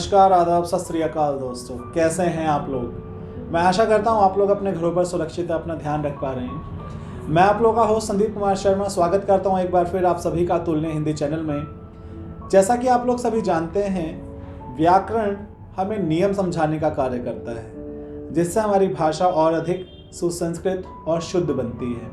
नमस्कार, आदाब, सत श्री अकाल दोस्तों। कैसे हैं आप लोग। मैं आशा करता हूं आप लोग अपने घरों पर सुरक्षित अपना ध्यान रख पा रहे हैं। मैं आप लोगों का होस्ट संदीप कुमार शर्मा स्वागत करता हूं एक बार फिर आप सभी का तुलनीय हिंदी चैनल में। जैसा कि आप लोग सभी जानते हैं, व्याकरण हमें नियम समझाने का कार्य करता है, जिससे हमारी भाषा और अधिक सुसंस्कृत और शुद्ध बनती है।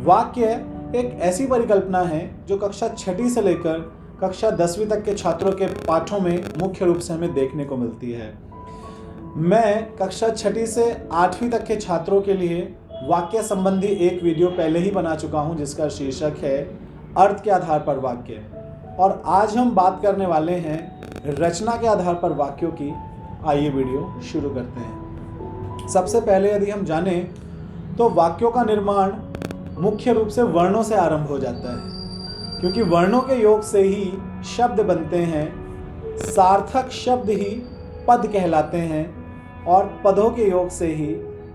वाक्य एक ऐसी परिकल्पना है जो कक्षा 6वीं से लेकर कक्षा 10वीं तक के छात्रों के पाठों में मुख्य रूप से हमें देखने को मिलती है। मैं कक्षा 6वीं से 8वीं तक के छात्रों के लिए वाक्य संबंधी एक वीडियो पहले ही बना चुका हूं, जिसका शीर्षक है अर्थ के आधार पर वाक्य। और आज हम बात करने वाले हैं रचना के आधार पर वाक्यों की। आइए वीडियो शुरू करते हैं। सबसे पहले यदि हम जाने तो वाक्यों का निर्माण मुख्य रूप से वर्णों से आरंभ हो जाता है, क्योंकि वर्णों के योग से ही शब्द बनते हैं। सार्थक शब्द ही पद कहलाते हैं और पदों के योग से ही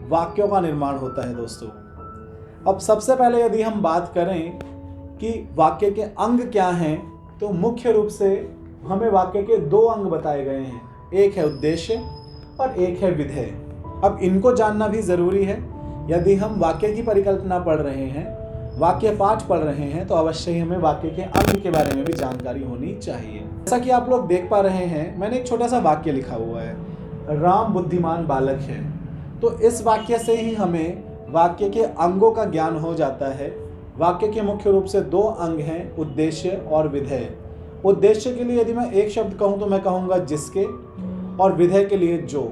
वाक्यों का निर्माण होता है दोस्तों। अब सबसे पहले यदि हम बात करें कि वाक्य के अंग क्या हैं, तो मुख्य रूप से हमें वाक्य के दो अंग बताए गए हैं। एक है उद्देश्य और एक है विधेय। अब इनको जानना भी ज़रूरी है। यदि हम वाक्य की परिकल्पना पढ़ रहे हैं, वाक्य पाठ पढ़ रहे हैं, तो अवश्य ही हमें वाक्य के अंग के बारे में भी जानकारी होनी चाहिए। जैसा कि आप लोग देख पा रहे हैं, मैंने एक छोटा सा वाक्य लिखा हुआ है, राम बुद्धिमान बालक है। तो इस वाक्य से ही हमें वाक्य के अंगों का ज्ञान हो जाता है। वाक्य के मुख्य रूप से दो अंग हैं, उद्देश्य और विधेय। उद्देश्य के लिए यदि मैं एक शब्द कहूँ तो मैं कहूँगा जिसके, और विधेय के लिए जो।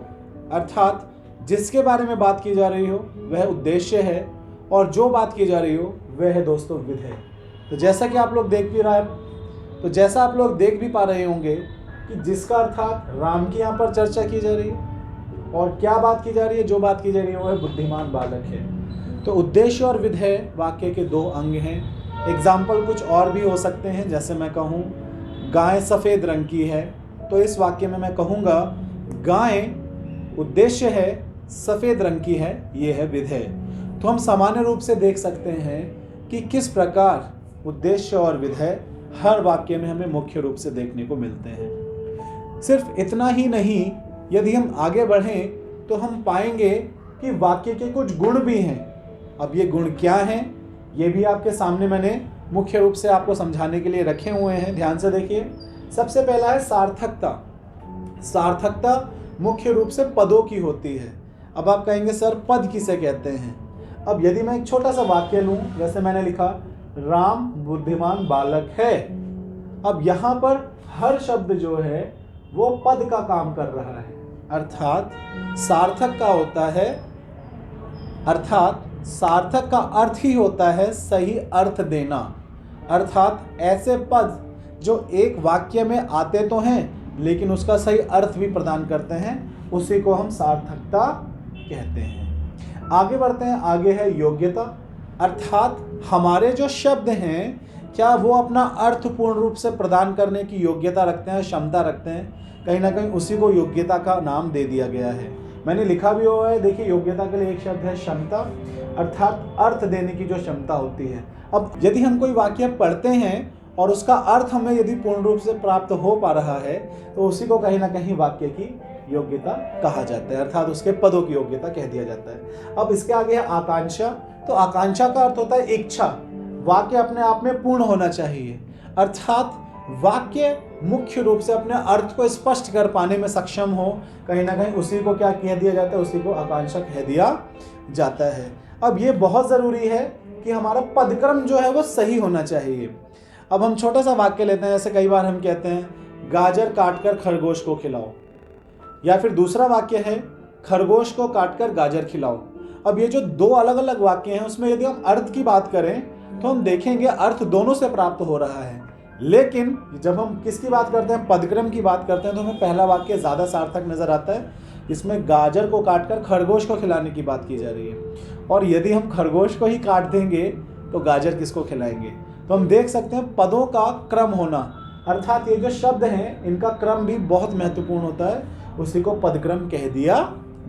अर्थात जिसके बारे में बात की जा रही हो वह उद्देश्य है और जो बात की जा रही हो वह है दोस्तों विधेय। तो जैसा कि आप लोग देख भी पा रहे होंगे कि जिसका अर्थात राम की यहाँ पर चर्चा की जा रही है और क्या बात की जा रही है, जो बात की जा रही है वो है बुद्धिमान बालक है। तो उद्देश्य और विधेय वाक्य के दो अंग हैं। एग्जाम्पल कुछ और भी हो सकते हैं, जैसे मैं कहूँ गाय सफ़ेद रंग की है, तो इस वाक्य में मैं कहूँगा गाय उद्देश्य है, सफ़ेद रंग की है, ये है विधेय। तो हम सामान्य रूप से देख सकते हैं कि किस प्रकार उद्देश्य और विधेय हर वाक्य में हमें मुख्य रूप से देखने को मिलते हैं। सिर्फ इतना ही नहीं, यदि हम आगे बढ़ें तो हम पाएंगे कि वाक्य के कुछ गुण भी हैं। अब ये गुण क्या हैं, ये भी आपके सामने मैंने मुख्य रूप से आपको समझाने के लिए रखे हुए हैं। ध्यान से देखिए। सबसे पहला है सार्थकता। सार्थकता मुख्य रूप से पदों की होती है। अब आप कहेंगे सर पद किसे कहते हैं। अब यदि मैं एक छोटा सा वाक्य लूं, जैसे मैंने लिखा राम बुद्धिमान बालक है। अब यहाँ पर हर शब्द जो है वो पद का काम कर रहा है। अर्थात सार्थक का अर्थ ही होता है सही अर्थ देना। अर्थात ऐसे पद जो एक वाक्य में आते तो हैं लेकिन उसका सही अर्थ भी प्रदान करते हैं, उसी को हम सार्थकता कहते हैं। आगे बढ़ते हैं। आगे है योग्यता। अर्थात हमारे जो शब्द हैं, क्या वो अपना अर्थ पूर्ण रूप से प्रदान करने की योग्यता रखते हैं, क्षमता रखते हैं। कहीं ना कहीं उसी को योग्यता का नाम दे दिया गया है। मैंने लिखा भी हुआ है, देखिए योग्यता के लिए एक शब्द है क्षमता, अर्थात अर्थ देने की जो क्षमता होती है। अब यदि हम कोई वाक्य पढ़ते हैं और उसका अर्थ हमें यदि पूर्ण रूप से प्राप्त हो पा रहा है, तो उसी को कहीं ना कहीं वाक्य की योग्यता कहा जाता है, अर्थात उसके पदों की योग्यता कह दिया जाता है। अब इसके आगे है आकांक्षा। तो आकांक्षा का अर्थ होता है इच्छा। वाक्य अपने आप में पूर्ण होना चाहिए, अर्थात वाक्य मुख्य रूप से अपने अर्थ को स्पष्ट कर पाने में सक्षम हो। कहीं ना कहीं उसी को क्या कह दिया जाता है, उसी को आकांक्षा कह दिया जाता है। अब ये बहुत ज़रूरी है कि हमारा पदक्रम जो है वो सही होना चाहिए। अब हम छोटा सा वाक्य लेते हैं, जैसे कई बार हम कहते हैं गाजर काटकर खरगोश को खिलाओ, या फिर दूसरा वाक्य है खरगोश को काटकर गाजर खिलाओ। अब ये जो दो अलग अलग वाक्य हैं, उसमें यदि हम अर्थ की बात करें तो हम देखेंगे अर्थ दोनों से प्राप्त हो रहा है। लेकिन जब हम किसकी बात करते हैं, पदक्रम की बात करते हैं, तो हमें पहला वाक्य ज़्यादा सार्थक नज़र आता है, जिसमें गाजर को काटकर खरगोश को खिलाने की बात की जा रही है। और यदि हम खरगोश को ही काट देंगे तो गाजर किसको खिलाएंगे। तो हम देख सकते हैं पदों का क्रम होना, अर्थात ये जो शब्द हैं इनका क्रम भी बहुत महत्वपूर्ण होता है, उसी को पदक्रम कह दिया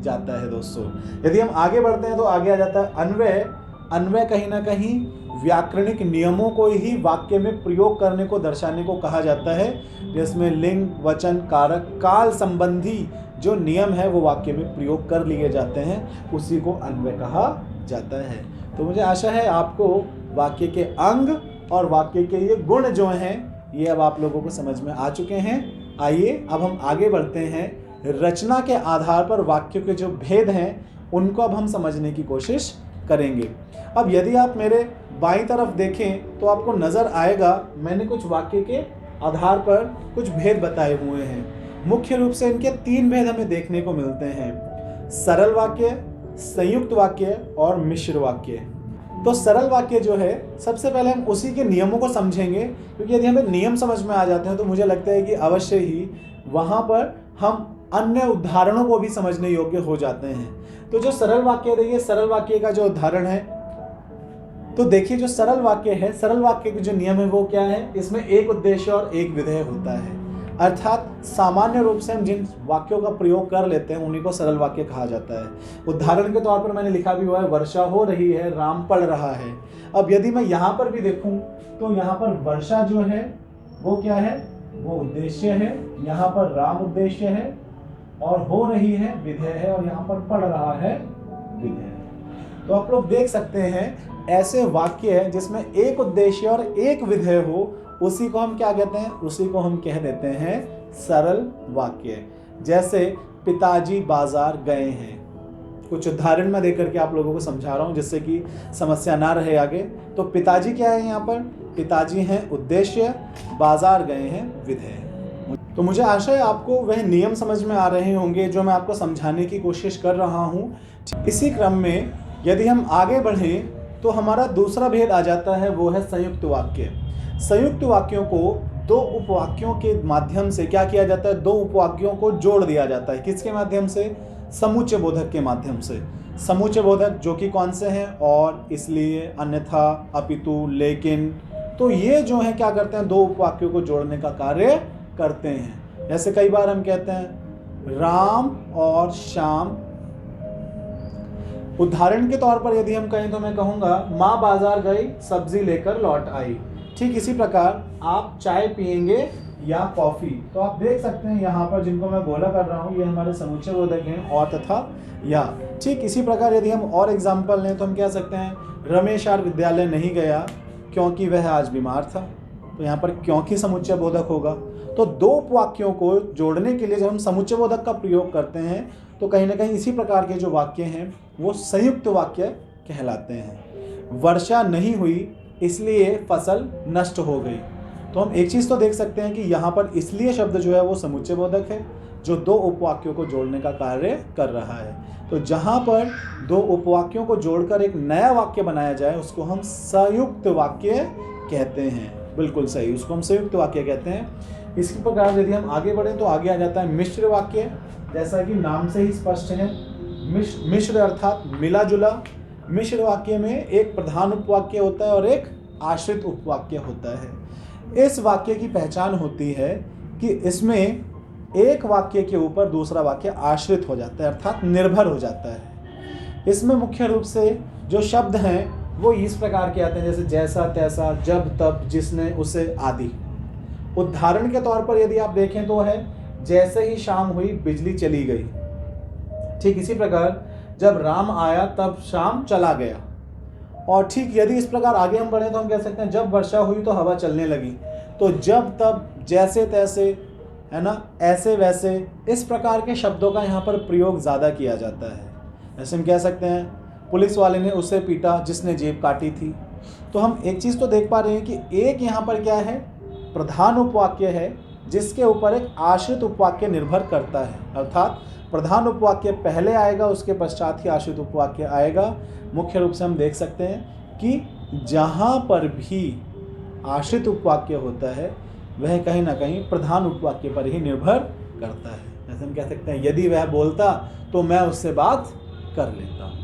जाता है दोस्तों। यदि हम आगे बढ़ते हैं तो आगे आ जाता है अन्वय। अन्वय कहीं ना कहीं व्याकरणिक नियमों को ही वाक्य में प्रयोग करने को दर्शाने को कहा जाता है, जिसमें लिंग, वचन, कारक, काल संबंधी जो नियम है वो वाक्य में प्रयोग कर लिए जाते हैं, उसी को अन्वय कहा जाता है। तो मुझे आशा है आपको वाक्य के अंग और वाक्य के ये गुण जो हैं ये अब आप लोगों को समझ में आ चुके हैं। आइए अब हम आगे बढ़ते हैं, रचना के आधार पर वाक्यों के जो भेद हैं उनको अब हम समझने की कोशिश करेंगे। अब यदि आप मेरे बाईं तरफ देखें तो आपको नज़र आएगा मैंने कुछ वाक्य के आधार पर कुछ भेद बताए हुए हैं। मुख्य रूप से इनके 3 भेद हमें देखने को मिलते हैं: सरल वाक्य, संयुक्त वाक्य और मिश्र वाक्य। तो सरल वाक्य जो है, सबसे पहले हम उसी के नियमों को समझेंगे, क्योंकि यदि हमें नियम समझ में आ जाते हैं तो मुझे लगता है कि अवश्य ही वहाँ पर हम अन्य उदाहरणों को भी समझने योग्य हो जाते हैं। तो जो सरल वाक्य है, ये सरल वाक्य का जो उदाहरण है, तो देखिए जो सरल वाक्य है, सरल वाक्य के जो नियम है वो क्या है, इसमें एक उद्देश्य और एक विधेय होता है। अर्थात सामान्य रूप से हम जिन वाक्यों का प्रयोग कर लेते हैं उन्हीं को सरल वाक्य कहा जाता है। उदाहरण के तौर पर मैंने लिखा भी हुआ है, वर्षा हो रही है, राम पढ़ रहा है। अब यदि मैं यहाँ पर भी देखूं तो यहाँ पर वर्षा जो है वो क्या है, वो उद्देश्य है, यहाँ पर राम उद्देश्य है, और हो रही है विधेय है, और यहाँ पर पढ़ रहा है विधेय। तो आप लोग देख सकते हैं ऐसे वाक्य है जिसमें एक उद्देश्य और एक विधेय हो, उसी को हम क्या कहते हैं, उसी को हम कह देते हैं सरल वाक्य। जैसे पिताजी बाजार गए हैं। कुछ उदाहरण मैं देकर के आप लोगों को समझा रहा हूँ जिससे कि समस्या ना रहे आगे। तो पिताजी क्या है, यहाँ पर पिताजी हैं उद्देश्य, बाजार गए हैं विधेय। तो मुझे आशा है आपको वह नियम समझ में आ रहे होंगे जो मैं आपको समझाने की कोशिश कर रहा हूँ। इसी क्रम में यदि हम आगे बढ़ें तो हमारा दूसरा भेद आ जाता है, वो है संयुक्त वाक्य। संयुक्त वाक्यों को 2 उपवाक्यों के माध्यम से क्या किया जाता है, 2 उपवाक्यों को जोड़ दिया जाता है। किसके माध्यम से, समुच्चय बोधक के माध्यम से। समुच्चय बोधक जो कि कौन से हैं, और, इसलिए, अन्यथा, अपितु, लेकिन। तो ये जो है क्या करते हैं, 2 उपवाक्यों को जोड़ने का कार्य करते हैं। जैसे कई बार हम कहते हैं राम और श्याम। उदाहरण के तौर पर यदि हम कहें तो मैं कहूँगा माँ बाजार गई, सब्जी लेकर लौट आई। ठीक इसी प्रकार आप चाय पिएंगे या कॉफ़ी। तो आप देख सकते हैं यहाँ पर जिनको मैं गोला कर रहा हूँ ये हमारे समुच्चय बोधक हैं, और तथा या। ठीक इसी प्रकार यदि हम और एग्जाम्पल लें तो हम कह सकते हैं रमेश आज विद्यालय नहीं गया क्योंकि वह आज बीमार था। तो यहाँ पर क्योंकि समुच्चय बोधक होगा। तो 2 उपवाक्यों को जोड़ने के लिए जब हम समुच्चय बोधक का प्रयोग करते हैं तो कहीं ना कहीं इसी प्रकार के जो वाक्य हैं वो संयुक्त वाक्य कहलाते हैं। वर्षा नहीं हुई इसलिए फसल नष्ट हो गई। तो हम एक चीज़ तो देख सकते हैं कि यहाँ पर इसलिए शब्द जो है वो समुच्चय बोधक है जो 2 उपवाक्यों को जोड़ने का कार्य कर रहा है। तो जहाँ पर 2 उपवाक्यों को जोड़कर एक नया वाक्य बनाया जाए उसको हम संयुक्त वाक्य कहते हैं। बिल्कुल सही, उसको हम संयुक्त वाक्य कहते हैं। इसी प्रकार यदि हम आगे बढ़ें तो आगे आ जाता है मिश्र वाक्य। जैसा कि नाम से ही स्पष्ट है, मिश्र अर्थात मिला जुला। मिश्र वाक्य में एक प्रधान उपवाक्य होता है और एक आश्रित उपवाक्य होता है। इस वाक्य की पहचान होती है कि इसमें एक वाक्य के ऊपर दूसरा वाक्य आश्रित हो जाता है, अर्थात निर्भर हो जाता है। इसमें मुख्य रूप से जो शब्द हैं वो इस प्रकार के आते हैं, जैसे जैसा तैसा, जब तब, जिसने, उसे आदि। उदाहरण के तौर पर यदि आप देखें तो है जैसे ही शाम हुई बिजली चली गई। ठीक इसी प्रकार जब राम आया तब शाम चला गया। और ठीक यदि इस प्रकार आगे हम बढ़ें तो हम कह सकते हैं जब वर्षा हुई तो हवा चलने लगी। तो जब तब, जैसे तैसे, है ना, ऐसे वैसे, इस प्रकार के शब्दों का यहाँ पर प्रयोग ज़्यादा किया जाता है। जैसे हम कह सकते हैं पुलिस वाले ने उसे पीटा जिसने जेब काटी थी। तो हम एक चीज़ तो देख पा रहे हैं कि एक यहाँ पर क्या है, प्रधान उपवाक्य है जिसके ऊपर एक आश्रित उपवाक्य निर्भर करता है। अर्थात प्रधान उपवाक्य पहले आएगा, उसके पश्चात ही आश्रित उपवाक्य आएगा। मुख्य रूप से हम देख सकते हैं कि जहाँ पर भी आश्रित उपवाक्य होता है वह कहीं ना कहीं प्रधान उपवाक्य पर ही निर्भर करता है। जैसे हम कह सकते हैं यदि वह बोलता तो मैं उससे बात कर लेता।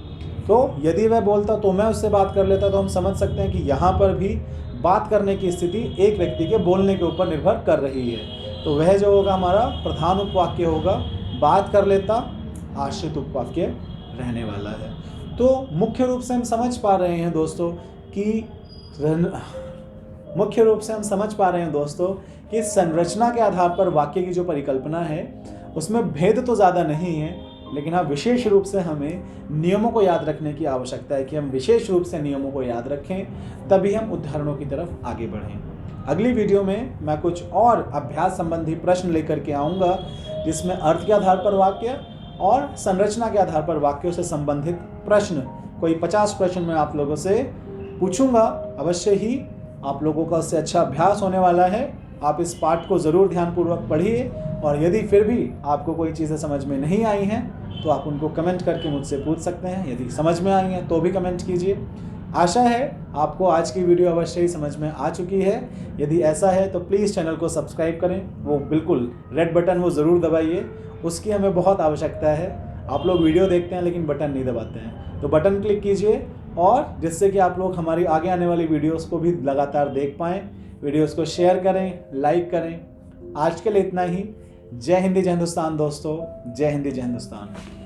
तो यदि वह बोलता तो मैं उससे बात कर लेता, तो हम समझ सकते हैं कि यहाँ पर भी बात करने की स्थिति एक व्यक्ति के बोलने के ऊपर निर्भर कर रही है। तो वह जो होगा हमारा प्रधान उपवाक्य होगा, बात कर लेता, आश्रित उपवाक्य रहने वाला है। तो मुख्य रूप से हम समझ पा रहे हैं दोस्तों कि मुख्य रूप से हम समझ पा रहे हैं दोस्तों कि संरचना के आधार पर वाक्य की जो परिकल्पना है उसमें भेद तो ज़्यादा नहीं है, लेकिन हाँ विशेष रूप से हमें नियमों को याद रखने की आवश्यकता है कि हम विशेष रूप से नियमों को याद रखें, तभी हम उदाहरणों की तरफ आगे बढ़ें। अगली वीडियो में मैं कुछ और अभ्यास संबंधी प्रश्न लेकर के आऊँगा, जिसमें अर्थ के आधार पर वाक्य और संरचना के आधार पर वाक्यों से संबंधित प्रश्न, कोई 50 प्रश्न मैं आप लोगों से पूछूंगा। अवश्य ही आप लोगों का उससे अच्छा अभ्यास होने वाला है। आप इस पाठ को ज़रूर ध्यानपूर्वक पढ़िए, और यदि फिर भी आपको कोई चीज़ें समझ में नहीं आई हैं तो आप उनको कमेंट करके मुझसे पूछ सकते हैं। यदि समझ में आई हैं तो भी कमेंट कीजिए। आशा है आपको आज की वीडियो अवश्य ही समझ में आ चुकी है। यदि ऐसा है तो प्लीज़ चैनल को सब्सक्राइब करें, वो बिल्कुल रेड बटन वो ज़रूर दबाइए, उसकी हमें बहुत आवश्यकता है। आप लोग वीडियो देखते हैं लेकिन बटन नहीं दबाते हैं, तो बटन क्लिक कीजिए, और जिससे कि आप लोग हमारी आगे आने वाली वीडियोस को भी लगातार देख पाएँ। वीडियोस को शेयर करें, लाइक करें। आज के लिए इतना ही। जय हिंदी जय हिंदुस्तान दोस्तों, जय हिंदी जय हिंदुस्तान।